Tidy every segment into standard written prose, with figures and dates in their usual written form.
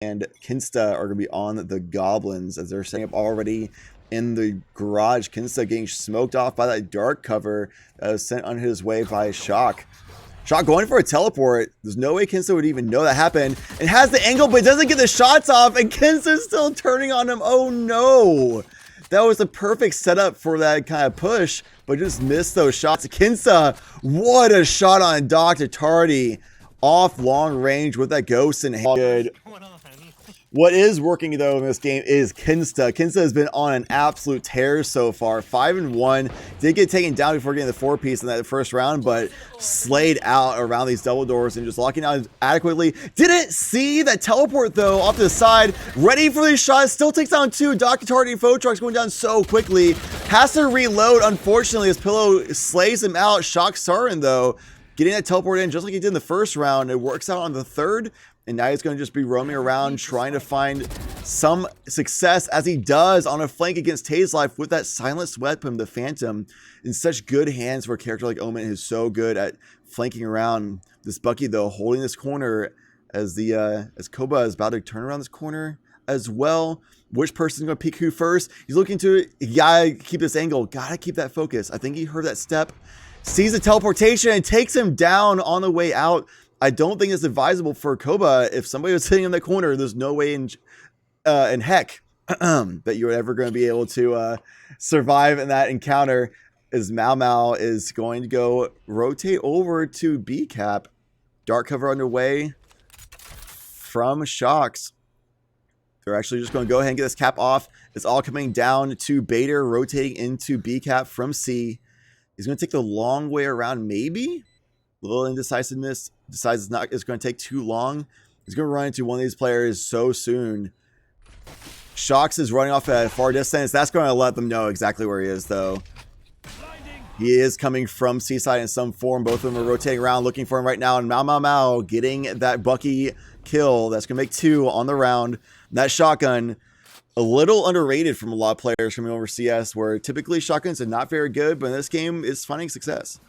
and Kinsta are going to be on the Goblins as they're setting up already in the garage. Kinsta getting smoked off by that dark cover that was sent on his way by Shock. Shock going for a teleport. There's no way Kinsta would even know that happened. It has the angle, but it doesn't get the shots off, and Kinsta's still turning on him. Oh no! That was the perfect setup for that kind of push, but just missed those shots. Kinsta, what a shot on Dr. Tardy. Off long range with that ghost in hand. Good. What is working though in this game is Kinsta. Kinsta has been on an absolute tear so far. 5-1. Did get taken down before getting the 4-piece in that first round, but slayed out around these double doors and just locking down adequately. Didn't see that teleport though off to the side. Ready for these shots. Still takes down 2. Dr. Tardy and Photruck's going down so quickly. Has to reload, unfortunately, as Pillow slays him out. Shock Sarin though, getting that teleport in just like he did in the first round. It works out on the third. And now he's going to just be roaming around trying to find some success, as he does on a flank against Tay's Life with that silenced weapon, the Phantom, in such good hands for a character like Omen who's so good at flanking around. This Bucky though holding this corner as as Koba is about to turn around this corner as well. Which person's going to peek who first? He's looking to gotta keep this angle, gotta keep that focus. I think he heard that step, sees the teleportation and takes him down on the way out. I don't think it's advisable for Koba. If somebody was sitting in the corner, there's no way in heck that you're ever going to be able to survive in that encounter. As Mau Mau is going to go rotate over to B cap. Dark cover underway from Shocks. They're actually just going to go ahead and get this cap off. It's all coming down to Bader rotating into B cap from C. He's going to take the long way around, maybe. A little indecisiveness. Decides it's going to take too long. He's going to run into one of these players so soon. Shocks is running off at a far distance. That's going to let them know exactly where he is, though. He is coming from Seaside in some form. Both of them are rotating around looking for him right now. And Mau Mau Mau getting that Bucky kill. That's going to make 2 on the round. That shotgun, a little underrated from a lot of players coming over CS, where typically shotguns are not very good, but in this game, it's finding success.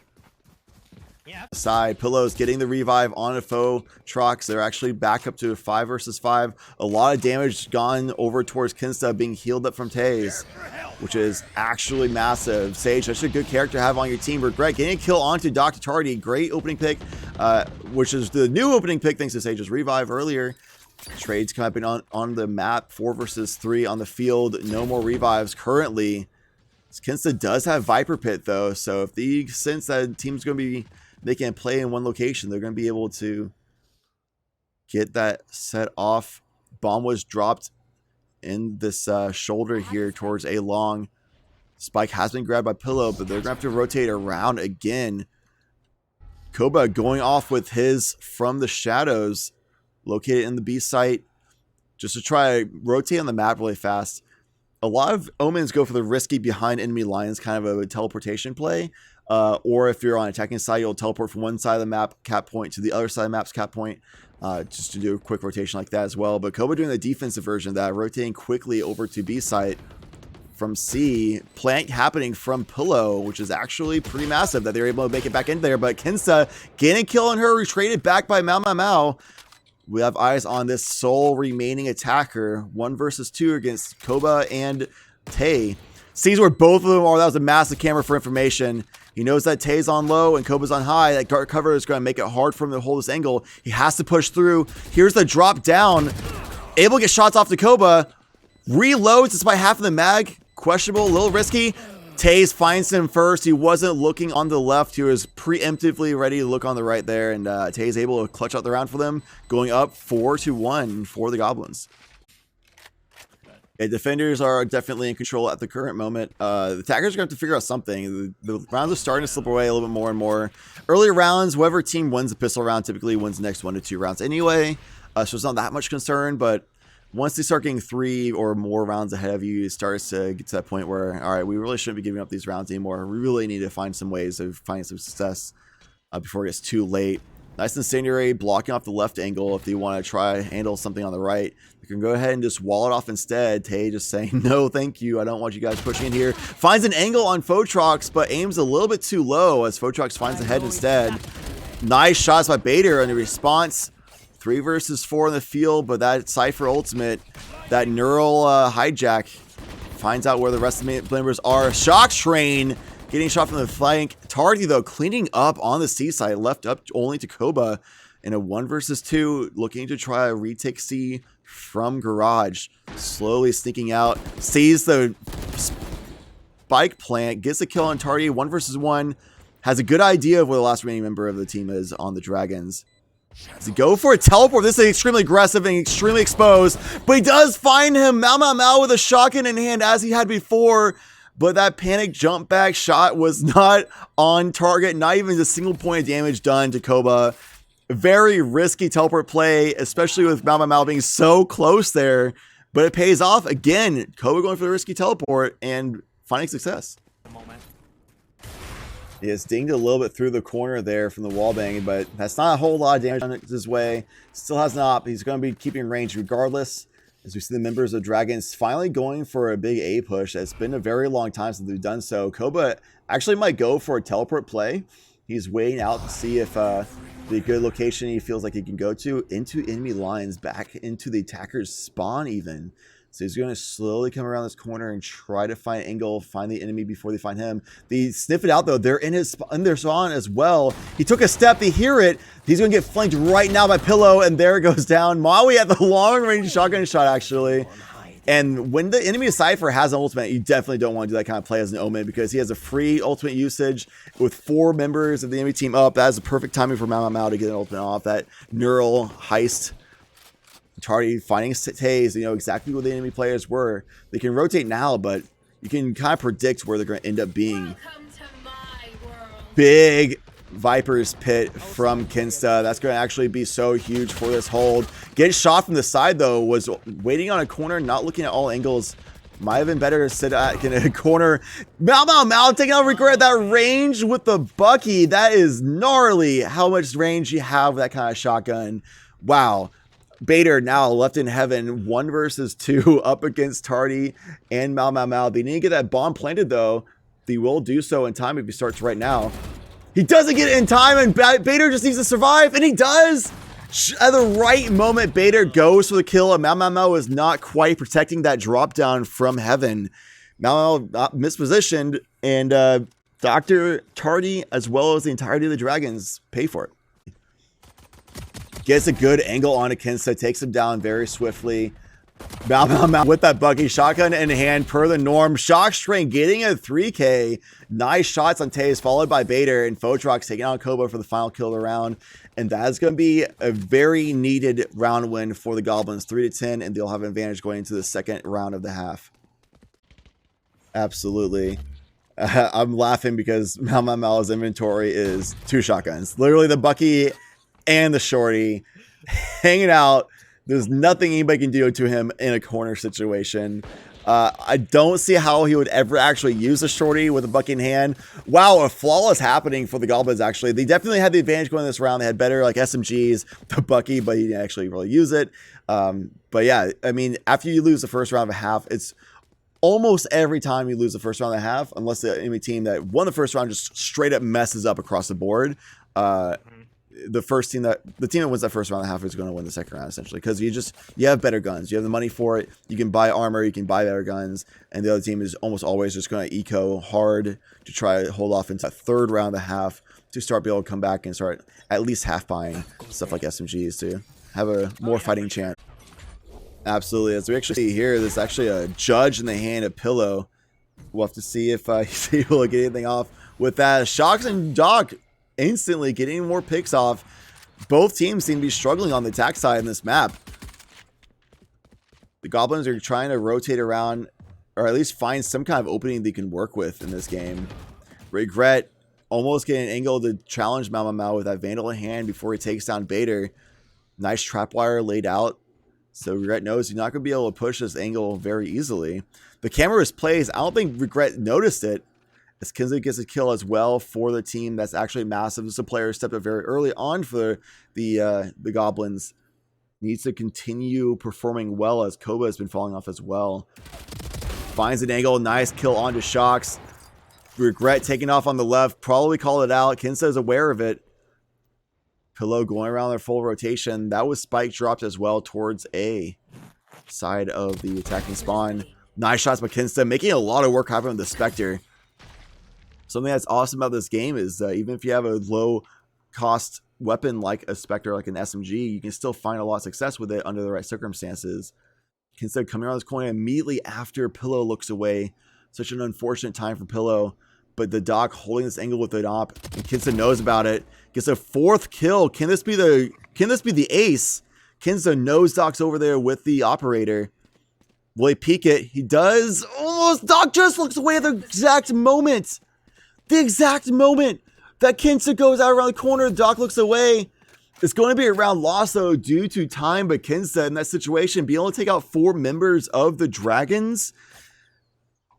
Side Pillows getting the revive on a foe Trox. They're actually back up to a 5 versus 5. A lot of damage gone over towards Kinsta, being healed up from Taze, which is actually massive. Sage, such a good character to have on your team. Regret getting a kill onto Dr. Tardy. Great opening pick, which is the new opening pick thanks to Sage's revive earlier. Trades coming up on the map. 4 versus 3 on the field. No more revives currently. Kinsta does have Viper Pit though, so if they sense that team's going to be making a play in one location, they're going to be able to get that set off. Bomb was dropped in this shoulder here towards A long. Spike has been grabbed by Pillow, but they're going to have to rotate around again. Koba going off with his from the shadows, located in the B site, just to try to rotate on the map really fast. A lot of Omens go for the risky behind enemy lines kind of a teleportation play. Or if you're on attacking side, you'll teleport from one side of the map cap point to the other side of the map's cap point, just to do a quick rotation like that as well. But Koba doing the defensive version of that, rotating quickly over to B site from C. Plant happening from Pillow, which is actually pretty massive that they're able to make it back in there. But Kinsta getting a kill on her, retreated back by Mau Mau Mau. We have eyes on this sole remaining attacker. 1 versus 2 against Koba and Tay. Sees where both of them are. That was a massive camera for information. He knows that Tay's on low and Koba's on high. That dark cover is going to make it hard for him to hold this angle. He has to push through. Here's the drop down. Able to get shots off to Koba. Reloads despite half of the mag. Questionable, a little risky. Taze finds him first. He wasn't looking on the left. He was preemptively ready to look on the right there. And Taze able to clutch out the round for them. Going up 4-1 for the Goblins. Defenders are definitely in control at the current moment. The attackers are going to have to figure out something. The rounds are starting to slip away a little bit more and more. Earlier rounds, whoever team wins the pistol round typically wins the next 1 to 2 rounds anyway. So it's not that much concern, but once they start getting 3 or more rounds ahead of you, it starts to get to that point where, all right, we really shouldn't be giving up these rounds anymore. We really need to find some ways of finding some success before it gets too late. Nice Incendiary blocking off the left angle if they want to try handle something on the right. You can go ahead and just wall it off instead. Tay just saying, no, thank you. I don't want you guys pushing in here. Finds an angle on Photrox, but aims a little bit too low as Photrox finds the head instead. Nice shots by Bader, and the response 3 versus 4 in the field, but that Cypher ultimate, that neural hijack, finds out where the rest of the members are. Shock Train getting shot from the flank. Tardy, though, cleaning up on the C side, left up only to Koba in a 1 versus 2, looking to try a retake C from Garage. Slowly sneaking out, sees the spike plant, gets a kill on Tardy, 1 versus 1. Has a good idea of where the last remaining member of the team is on the Dragons. Does he go for a teleport? This is extremely aggressive and extremely exposed, but he does find him. Mau with a shotgun in hand as he had before, but that panic jump back shot was not on target. Not even a single point of damage done to Koba. Very risky teleport play, especially with Mau being so close there, but it pays off. Again, Koba going for the risky teleport and finding success. He has dinged a little bit through the corner there from the wall banging, but that's not a whole lot of damage on his way. Still has an op. He's going to be keeping range regardless. As we see the members of Dragons finally going for a big A push. It's been a very long time since they've done so. Koba actually might go for a teleport play. He's waiting out to see if the good location he feels like he can go to into enemy lines, back into the attacker's spawn even. So he's going to slowly come around this corner and try to find angle, find the enemy before they find him. They sniff it out though. They're in their spawn as well. He took a step. They hear it. He's going to get flanked right now by Pillow, and there it goes down. Maui at the long range shotgun shot actually. And when the enemy Cypher has an ultimate, you definitely don't want to do that kind of play as an Omen, because he has a free ultimate usage with 4 members of the enemy team up. That is the perfect timing for Mau to get an ultimate off. That neural heist. Tardy finding Taze, you know exactly where the enemy players were. They can rotate now, but you can kind of predict where they're going to end up being. Big Viper's Pit from Kinsta. That's going to actually be so huge for this hold. Getting shot from the side, though, was waiting on a corner, not looking at all angles. Might have been better to sit in a corner. Mau taking out Regret. That range with the Bucky. That is gnarly how much range you have with that kind of shotgun. Wow. Bader now left in heaven, 1 versus 2 up against Tardy and Mau. They need to get that bomb planted though. They will do so in time if he starts right now. He doesn't get it in time, and Bader just needs to survive, and he does. At the right moment, Bader goes for the kill, and Mau is not quite protecting that drop down from heaven. Mau mispositioned, and Dr. Tardy, as well as the entirety of the Dragons, pay for it. Gets a good angle on Kinsta, takes him down very swiftly. Mau with that Bucky shotgun in hand per the norm. Shock Train getting a 3K. Nice shots on Taze, followed by Bader, and Photrox taking out Koba for the final kill of the round. And that is going to be a very needed round win for the Goblins, 3-10, and they'll have an advantage going into the second round of the half. Absolutely. I'm laughing because Mau's inventory is 2 shotguns. Literally the Bucky and the Shorty hanging out. There's nothing anybody can do to him in a corner situation. I don't see how he would ever actually use a Shorty with a Bucky in hand. Wow, a flawless happening for the Goblins, actually. They definitely had the advantage going this round. They had better like SMGs, the Bucky, but he didn't actually really use it. But yeah, I mean, after you lose the first round of a half, it's almost every time you lose the first round of a half, unless the enemy team that won the first round just straight up messes up across the board. The team that wins that first round and a half is going to win the second round, essentially, because you have better guns, you have the money for it, you can buy armor, you can buy better guns, and the other team is almost always just going to eco hard to try to hold off into that third round and a half to start being able to come back and start at least half buying stuff like SMGs to have a more fighting chance. Absolutely. As we actually see here, there's actually a judge in the hand of Pillow. We'll have to see if he's able to get anything off with that. Shocks and Doc instantly getting more picks off. Both teams seem to be struggling on the attack side in this map. The Goblins are trying to rotate around, or at least find some kind of opening they can work with in this game. Regret almost getting an angle to challenge Mau with that Vandal in hand before he takes down Bader. Nice trapwire laid out, so Regret knows he's not going to be able to push this angle very easily. The camera plays. I don't think Regret noticed it, as Kinsley gets a kill as well for the team. That's actually massive. This is a player who stepped up very early on for the Goblins. Needs to continue performing well, as Koba has been falling off as well. Finds an angle. Nice kill onto Shocks. Regret taking off on the left. Probably called it out. Kinsta is aware of it. Pillow going around their full rotation. That was spike dropped as well towards A side of the attacking spawn. Nice shots by Kinsta, making a lot of work happen with the Spectre. Something that's awesome about this game is even if you have a low cost weapon like a Spectre, like an SMG, you can still find a lot of success with it under the right circumstances. Kinsta coming around this corner immediately after Pillow looks away. Such an unfortunate time for Pillow. But the Doc holding this angle with an op, and Kinsta knows about it. Gets a 4th kill. Can this be the ace? Kinsta knows Doc's over there with the operator. Will he peek it? He does. Almost. Doc just looks away at the exact moment. The exact moment that Kinsta goes out around the corner, Doc looks away. It's going to be a round loss, though, due to time. But Kinsta, in that situation, being able to take out 4 members of the Dragons,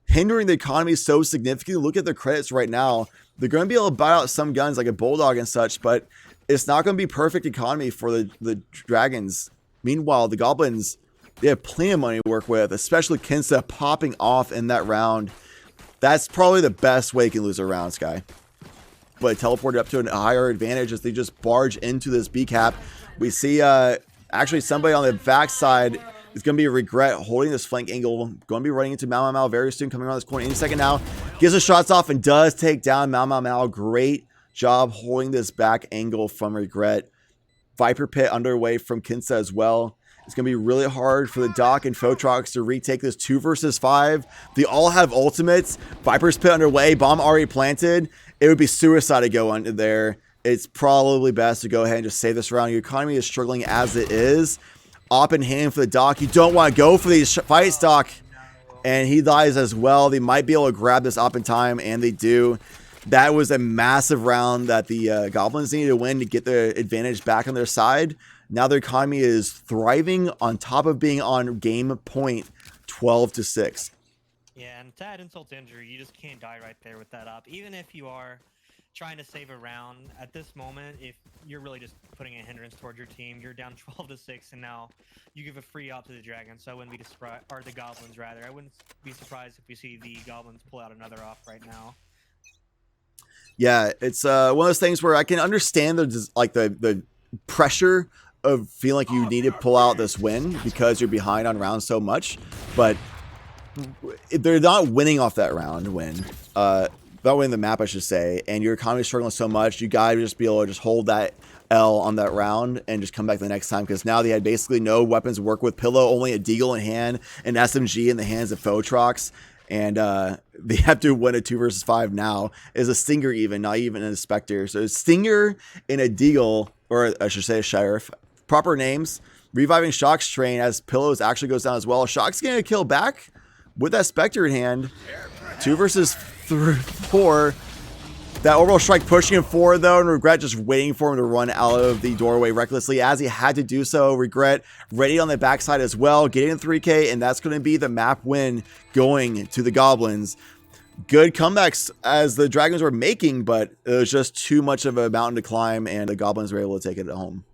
hindering the economy so significantly. Look at their credits right now. They're going to be able to buy out some guns like a Bulldog and such, but it's not going to be perfect economy for the Dragons. Meanwhile, the Goblins, they have plenty of money to work with, especially Kinsta popping off in that round. That's probably the best way you can lose a round, Sky. But teleported up to a higher advantage as they just barge into this B cap. We see actually somebody on the backside is going to be a Regret holding this flank angle. Going to be running into Mau Mau very soon, coming around this corner any second now. Gives the shots off and does take down Mau Mau. Great job holding this back angle from Regret. Viper Pit underway from Kinsta as well. It's going to be really hard for the Doc and Photrox to retake this 2 versus 5. They all have ultimates. Viper's Pit underway. Bomb already planted. It would be suicide to go under there. It's probably best to go ahead and just save this round. Your economy is struggling as it is. Op in hand for the Doc. You don't want to go for these fights, Doc. And he dies as well. They might be able to grab this op in time, and they do. That was a massive round that the Goblins needed to win to get the advantage back on their side. Now their economy is thriving on top of being on game point 12-6. Yeah, and to add insult to injury, you just can't die right there with that op. Even if you are trying to save a round at this moment, if you're really just putting a hindrance towards your team, you're down 12-6, and now you give a free op to the Dragons. So I wouldn't be surprised, or the Goblins rather. I wouldn't be surprised if we see the Goblins pull out another op right now. Yeah, it's one of those things where I can understand the pressure of feeling like you need to pull out this win because you're behind on rounds so much, but they're not winning off that round win. Not winning the map, I should say, and your economy is struggling so much, you gotta just be able to just hold that L on that round and just come back the next time, because now they had basically no weapons to work with. Pillow only a Deagle in hand, an SMG in the hands of Photrox, and they have to win a 2 versus 5 now. Is a Stinger even, not even a Spectre. So a Stinger and a Deagle, or I should say a Sheriff, proper names. Reviving Shock's train as Pillows actually goes down as well. Shock's getting a kill back with that Spectre in hand. 2 versus 4. That orbital strike pushing him forward though, and Regret just waiting for him to run out of the doorway recklessly as he had to do so. Regret ready on the backside as well, getting 3K, and that's going to be the map win going to the Goblins. Good comebacks as the Dragons were making, but it was just too much of a mountain to climb, and the Goblins were able to take it at home.